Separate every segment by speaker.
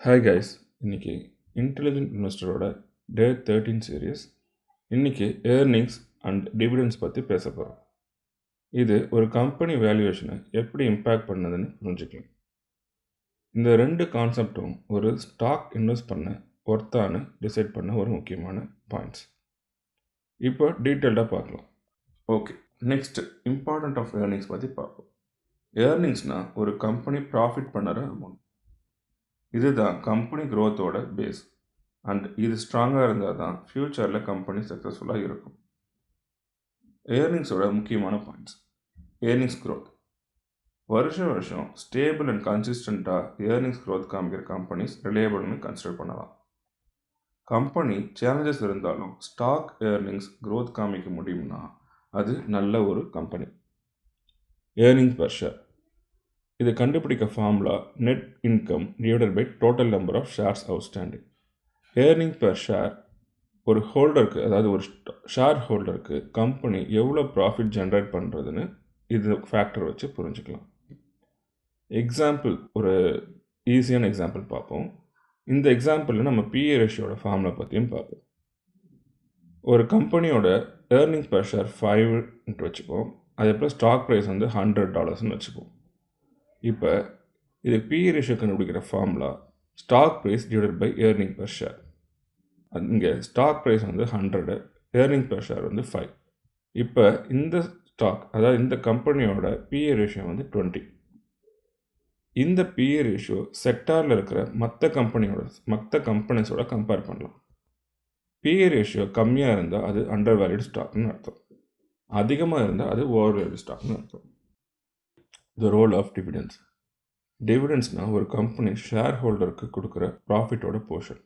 Speaker 1: Hi guys, இன்னைக்கு intelligent இன்வெஸ்டரோட டே 13 series. இன்னைக்கு earnings and dividends பற்றி பேச போகிறோம். இது ஒரு கம்பெனி வேல்யூவேஷனை எப்படி இம்பேக்ட் பண்ணுதுன்னு புரிஞ்சுக்கலாம். இந்த ரெண்டு கான்செப்டும் ஒரு ஸ்டாக் இன்வெஸ்ட் பண்ண ஒர்த்தானு டிசைட் பண்ண ஒரு முக்கியமான பாயிண்ட்ஸ். இப்போ டீட்டெயில்டாக பார்க்கலாம். Okay, next important of earnings பற்றி பார்ப்போம். ஏர்னிங்ஸ்னால் ஒரு கம்பெனி ப்ராஃபிட் பண்ணுற அமௌண்ட். இதுதான் கம்பெனி க்ரோத்தோட பேஸ். அண்ட் இது ஸ்ட்ராங்காக இருந்தால் தான் ஃப்யூச்சரில் கம்பெனி சக்ஸஸ்ஃபுல்லாக இருக்கும். ஏர்னிங்ஸோட முக்கியமான பாயிண்ட்ஸ். Earnings growth. வருஷம் ஸ்டேபிள் அண்ட் கன்சிஸ்டண்ட்டாக ஏர்னிங்ஸ் க்ரோத் காமிக்கிற கம்பெனிஸ் ரிலையபிள்னு கன்சிடர் பண்ணலாம். கம்பெனி சேலஞ்சஸ் இருந்தாலும் ஸ்டாக் ஏர்னிங்ஸ் க்ரோத் காமிக்க முடியும்னா அது நல்ல ஒரு கம்பெனி. Earning per share. இதை கண்டுபிடிக்க formula net income divided by total number of shares outstanding. Earning per share ஒரு ஹோல்டருக்கு, அதாவது ஒரு ஷேர் ஹோல்டருக்கு கம்பெனி எவ்வளோ ப்ராஃபிட் ஜென்ரேட் பண்ணுறதுன்னு இது ஃபேக்டர் வச்சு புரிஞ்சுக்கலாம். எக்ஸாம்பிள், ஒரு ஈஸியான எக்ஸாம்பிள் பார்ப்போம். இந்த எக்ஸாம்பிளில் நம்ம பிஏ ரேஷியோட ஃபார்முலா பற்றியும் பார்ப்போம். ஒரு கம்பெனியோட ஏர்னிங் பெர் ஷேர் 5 வச்சுப்போம். அதுக்கப்புறம் ஸ்டாக் ப்ரைஸ் வந்து $100 வச்சுப்போம். இப்போ இது பிஇ ரேஷியோ கண்டுபிடிக்கிற formula stock price divided by earning per share. இங்கே ஸ்டாக் ப்ரைஸ் வந்து 100, ஏர்னிங் பெர் ஷேர் வந்து 5. இப்போ இந்த ஸ்டாக், அதாவது இந்த கம்பெனியோட பிஇ ரேஷியோ வந்து 20. இந்த பிஇ ரேஷியோ செக்டாரில் இருக்கிற மற்ற கம்பெனிஸோட கம்பேர் பண்ணலாம். பிஇ ரேஷியோ கம்மியாக இருந்தால் அது அண்டர் வேல்யூட் ஸ்டாக்னு அர்த்தம். அதிகமாக இருந்தால் அது ஓவர் வேல்யூட் ஸ்டாக்னு அர்த்தம். The role of dividends. டிவிடெண்ட்ஸ்னால் ஒரு கம்பெனி ஷேர் ஹோல்டருக்கு கொடுக்குற ப்ராஃபிட்டோட போர்ஷன்.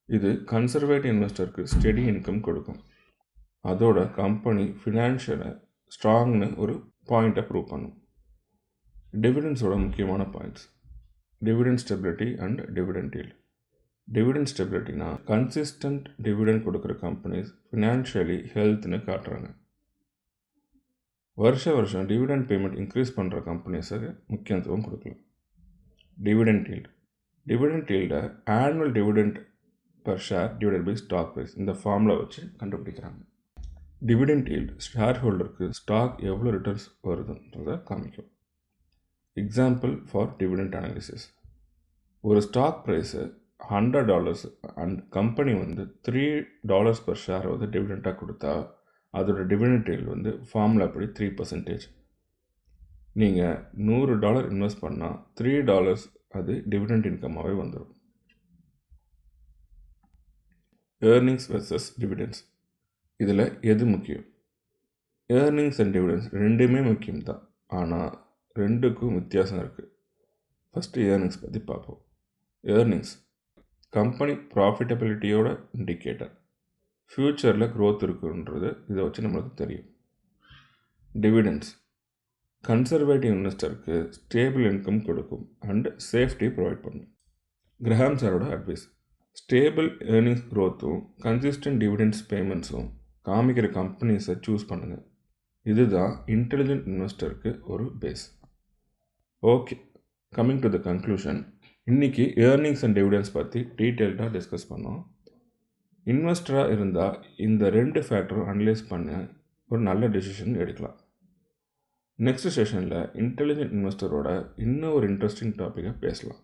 Speaker 1: இது கன்சர்வேட்டிவ் இன்வெஸ்டருக்கு ஸ்டெடி இன்கம் கொடுக்கும். அதோட கம்பெனி ஃபினான்ஷியலை ஸ்ட்ராங்னு ஒரு பாயிண்ட்டை ப்ரூவ் பண்ணும். டிவிடெண்ட்ஸோட முக்கியமான points. Dividend stability and dividend yield. Dividend ஸ்டெபிலிட்டினா கன்சிஸ்டன்ட் டிவிடெண்ட் கொடுக்குற கம்பெனிஸ் ஃபினான்ஷியலி ஹெல்த்னு காட்டுறாங்க. வருஷம் டிவிடெண்ட் பேமெண்ட் இன்க்ரீஸ் பண்ணுற கம்பெனிஸுக்கு முக்கியத்துவம் கொடுக்கலாம். Dividend yield. டிவிடெண்ட் ஈல்டை annual dividend per share divided by stock price இந்த ஃபார்முலா வச்சு கண்டுபிடிக்கிறாங்க. டிவிடெண்ட் ஈல்ட் ஷேர் ஹோல்டருக்கு ஸ்டாக் எவ்வளோ ரிட்டர்ன்ஸ் வருதுன்றதை காமிக்கும். Example for dividend analysis. ஒரு ஸ்டாக் ப்ரைஸு $100 அண்ட் கம்பெனி வந்து $3 பர் ஷேர் வந்து டிவிடெண்ட்டாக கொடுத்தா அதோட டிவிடெண்ட் ஈல்ட் வந்து ஃபார்முலா படி 3%. நீங்கள் $100 இன்வெஸ்ட் பண்ணால் $3 அது டிவிடெண்ட் இன்கமாகவே வந்துடும். Earnings versus dividends. இதில் எது முக்கியம்? ஏர்னிங்ஸ் அண்ட் டிவிடெண்ட்ஸ் ரெண்டுமே முக்கியம்தான், ஆனால் ரெண்டுக்கும் வித்தியாசம் இருக்குது. ஃபஸ்ட்டு ஏர்னிங்ஸ் பற்றி பார்ப்போம். ஏர்னிங்ஸ் கம்பெனி ப்ராஃபிட்டபிலிட்டியோட இண்டிகேட்டர். ஃப்யூச்சரில் க்ரோத் இருக்குன்றது இதை வச்சு நம்மளுக்கு தெரியும். டிவிடெண்ட்ஸ் கன்சர்வேட்டிவ் இன்வெஸ்டருக்கு ஸ்டேபிள் இன்கம் கொடுக்கும் அண்ட் சேஃப்டி ப்ரொவைட் பண்ணும். கிரஹாம் சாரோட அட்வைஸ். ஸ்டேபிள் ஏர்னிங்ஸ் க்ரோத்தும் கன்சிஸ்டன்ட் டிவிடெண்ட்ஸ் பேமெண்ட்ஸும் காமிக்கிற கம்பெனிஸை சூஸ் பண்ணுங்கள். இதுதான் இன்டெலிஜென்ட் இன்வெஸ்டருக்கு ஒரு base. Okay, coming to the conclusion. இன்றைக்கி ஏர்னிங்ஸ் அண்ட் டிவிடெண்ட்ஸ் பற்றி டீட்டெயில்டாக டிஸ்கஸ் பண்ணோம். இன்வெஸ்டராக இருந்தால் இந்த ரெண்டு ஃபேக்டரும் அனலைஸ் பண்ண ஒரு நல்ல டெசிஷன் எடுக்கலாம். நெக்ஸ்ட் செஷனில் இன்டெலிஜென்ட் இன்வெஸ்டரோட இன்னும் ஒரு இன்ட்ரெஸ்டிங் டாப்பிக்கை பேசலாம்.